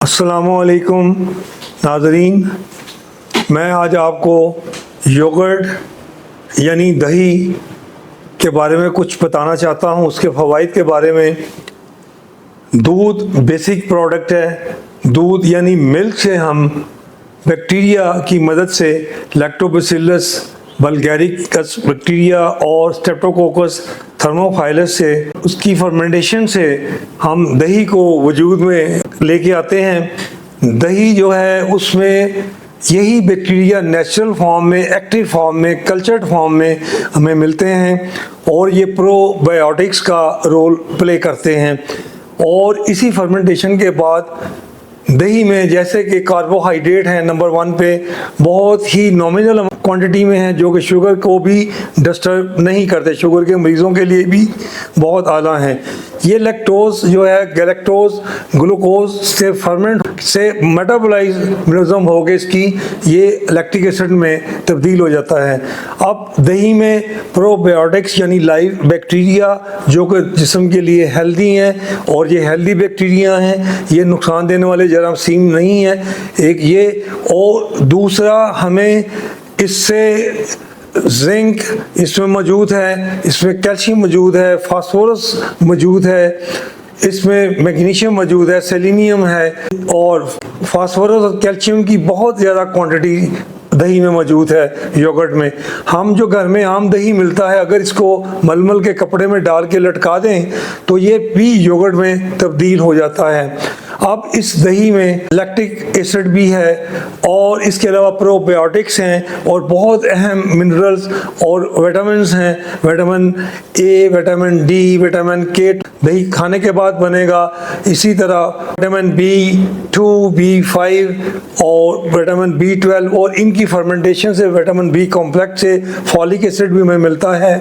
अस्सलामुअलैकुम नाज़रीन, मैं आज आपको योगर्ट यानी दही के बारे में कुछ बताना चाहता हूँ। उसके फ़वाइद के बारे में। दूध बेसिक प्रोडक्ट है। दूध यानी मिल्क से हम बैक्टीरिया की मदद से लैक्टोबैसिलस बल्गैरिकस बैक्टीरिया और स्ट्रेप्टोकोकस थर्मोफाइलस से उसकी फर्मेंटेशन से हम दही को वजूद में लेके आते हैं। दही जो है उसमें यही बैक्टीरिया नेचुरल फॉर्म में, एक्टिव फॉर्म में, कल्चर्ड फॉर्म में हमें मिलते हैं और ये प्रोबायोटिक्स का रोल प्ले करते हैं। और इसी फर्मेंटेशन के बाद दही में जैसे कि कार्बोहाइड्रेट है नंबर 1 पे, बहुत ही नॉमिनल क्वांटिटी में है जो कि शुगर को भी डिस्टर्ब नहीं करते, शुगर के मरीज़ों के लिए भी बहुत आला है। ये लैक्टोज जो है गैलेक्टोज ग्लूकोज से फर्मेंट से मेटाबोलाइज्म हो गए इसकी ये लैक्टिक एसिड में तब्दील हो जाता है। अब दही में प्रोबायोटिक्स यानी लाइव बैक्टीरिया जो कि जिस्म के लिए हेल्दी हैं और ये हेल्दी बैक्टीरिया हैं, ये नुकसान देने वाले जरासीम नहीं है। एक ये, और दूसरा हमें इससे जिंक इसमें मौजूद है, इसमें कैल्शियम मौजूद है, फास्फोरस मौजूद है, इसमें मैग्नीशियम मौजूद है, सेलेनियम है और फास्फोरस और कैल्शियम की बहुत ज़्यादा क्वांटिटी दही में मौजूद है। योगर्ट में हम जो घर में आम दही मिलता है, अगर इसको मलमल के कपड़े में डाल के लटका दें तो ये भी योगर्ट में तब्दील हो जाता है। अब इस दही में लैक्टिक एसिड भी है और इसके अलावा प्रोबायोटिक्स हैं और बहुत अहम मिनरल्स और विटामिन्स हैं। Vitamin A, vitamin D, vitamin के दही खाने के बाद बनेगा। इसी तरह विटामिन B2, B5 और विटामिन B12 और इनकी फर्मेंटेशन से विटामिन B कॉम्प्लेक्स से फॉलिक एसिड भी हमें मिलता है।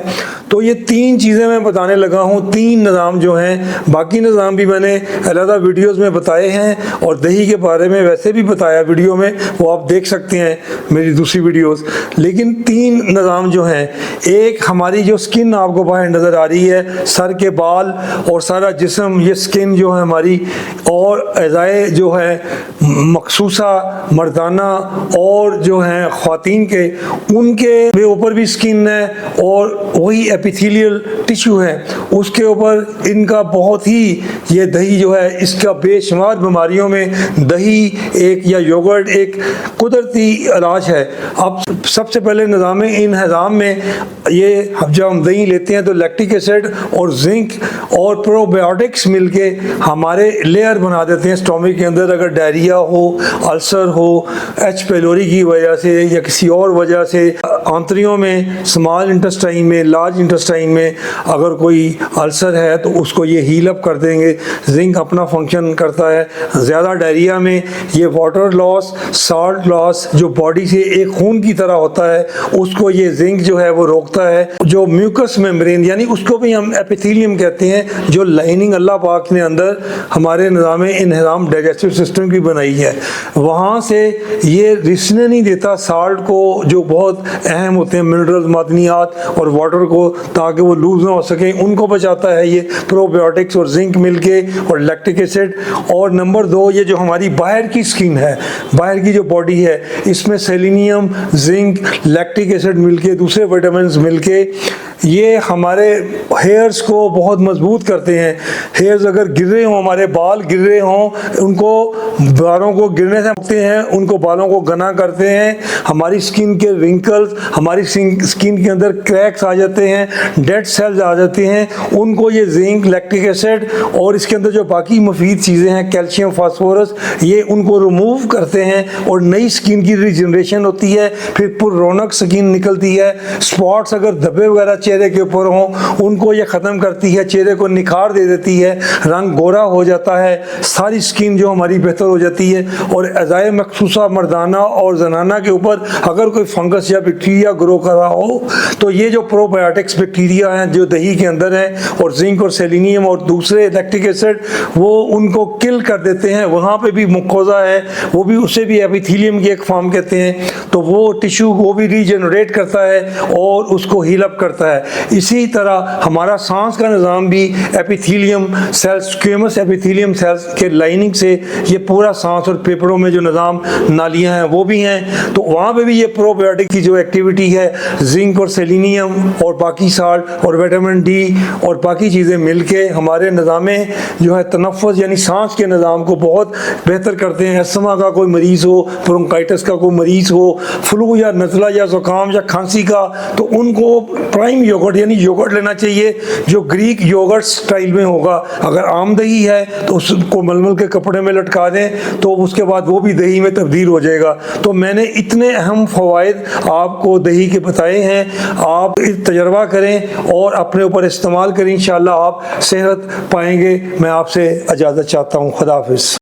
तो ये 3 चीज़ें मैं बताने लगा हूँ, 3 निज़ाम जो हैं। बाकी निज़ाम भी मैंने अलग वीडियोस में बताए हैं और दही के बारे में वैसे भी बताया वीडियो में, वो आप देख सकते हैं मेरी दूसरी वीडियोस। लेकिन 3 निज़ाम जो हैं, एक हमारी जो स्किन आपको बाहर नज़र आ रही है, सर के बाल और सारा जिस्म, ये स्किन जो है हमारी, और अज़ाए जो है मखसूसा मर्दाना और जो हैं ख़वातीन के, उनके ऊपर भी स्किन है और वही एपिथेलियल टिश्यू है, उसके ऊपर इनका बहुत ही, ये दही जो है इसका बेशुमार बीमारियों में दही एक या योगर्ट एक कुदरती इलाज है। अब सबसे पहले निज़ाम इंहज़ाम में ये जब हम दही लेते हैं तो लैक्टिक एसिड और जिंक और प्रोबायोटिक्स मिलके हमारे लेयर बना देते हैं स्टोमक के अंदर। अगर डायरिया हो, अल्सर हो, एच पेलोरी की वजह से या किसी और वजह से, आंतरियों में, स्मॉल इंटेस्टाइन में, लार्ज इंटेस्टाइन में अगर कोई अल्सर है तो उसको ये हील अप कर देंगे। जिंक अपना फंक्शन करता है। ज़्यादा डायरिया में ये वाटर लॉस, साल्ट लॉस जो बॉडी से एक खून की तरह होता है, उसको ये जिंक जो है वो रोकता है। जो म्यूकस मेम्ब्रेन यानी उसको भी हम एपिथेलियम कहते हैं, जो लाइनिंग अल्लाह पाक ने अंदर हमारे निज़ाम इंहज़ाम डाइजेस्टिव सिस्टम की बनाई है, वहाँ से ये रिसने नहीं देता साल्ट को जो बहुत अहम होते हैं, मिनरल्स, मादनियात और वाटर को, ताकि वो लूज ना हो सके, उनको बचाता है ये प्रोबायोटिक्स और जिंक मिलके और लैक्टिक एसिड। और नंबर 2, ये जो हमारी बाहर की स्किन है, बाहर की जो बॉडी है, इसमें सेलेनियम, जिंक, लैक्टिक एसिड मिलके, दूसरे विटामिन्स मिलके ये हमारे हेयर्स को बहुत मजबूत करते हैं। हेयर्स अगर गिर रहे हों, हमारे बाल गिर रहे हों, उनको बालों को गिरने से रोकते हैं, उनको बालों को घना करते हैं। हमारी स्किन के रिंकल्स, हमारी स्किन के अंदर क्रैक्स आ जाते हैं, डेड सेल्स आ जाते हैं, उनको ये जिंक, लैक्टिक एसिड और इसके अंदर जो बाकी मुफीद चीज़ें हैं, कैल्शियम, फास्फोरस, ये उनको रिमूव करते हैं और नई स्किन की रिजनरेशन होती है। फिर रौनक स्किन निकलती है। स्पॉट्स अगर धब्बे वगैरह चेहरे के ऊपर हों, उनको ये ख़त्म करती है, चेहरे को निखार दे देती है, रंग गोरा हो जाता है, सारी स्किन जो हमारी बेहतर हो जाती है। और अज़ाए मखसूसा मर्दाना और जनाना के ऊपर अगर कोई फंगस या बैक्टीरिया ग्रो कर रहा हो तो ये जो प्रोबायोटिक्स बैक्टीरिया हैं जो दही के अंदर हैं, और जिंक और सेलेनियम और दूसरे लैक्टिक एसिड, वो उनको किल कर देते हैं। वहाँ पे भी मुकोजा है, वो भी, उसे भी एपिथेलियम की एक फॉर्म कहते हैं, तो वो टिश्यू को भी रीजनरेट करता है और उसको हील अप करता है। इसी तरह हमारा सांस का निज़ाम भी epithelium cells, squamous epithelium cells के लाइनिंग से ये पूरा सांस और फेफड़ों में जो निज़ाम नालियाँ हैं वो भी हैं, तो वहाँ पे भी ये प्रोबायोटिक की जो एक्टिविटी है, जिंक और सेलेनियम और बाकी साल्ट और विटामिन डी और बाकी चीज़ें मिलके हमारे निज़ाम जो है तनफ़्फ़ुस यानी सांस के निज़ाम को बहुत बेहतर करते हैं। अस्थमा का कोई मरीज़ हो, ब्रोंकाइटिस का कोई मरीज़ हो, फ्लू या नज़ला या ज़ुकाम या खांसी का, तो उनको प्राइम योगर्ट यानी योगर्ट लेना चाहिए जो ग्रीक योगर्ट स्टाइल में होगा। अगर आम दही है तो उसको मलमल के कपड़े में लटका दें तो उसके बाद वो भी दही में तब्दील हो जाएगा। तो मैंने इतने अहम फ़वाइद आपको दही के बताए हैं, आप तजर्बा करें और अपने ऊपर इस्तेमाल करें, इंशाअल्लाह आप सेहत पाएंगे। मैं आपसे इजाज़त चाहता हूँ। खुदा हाफ़िज़।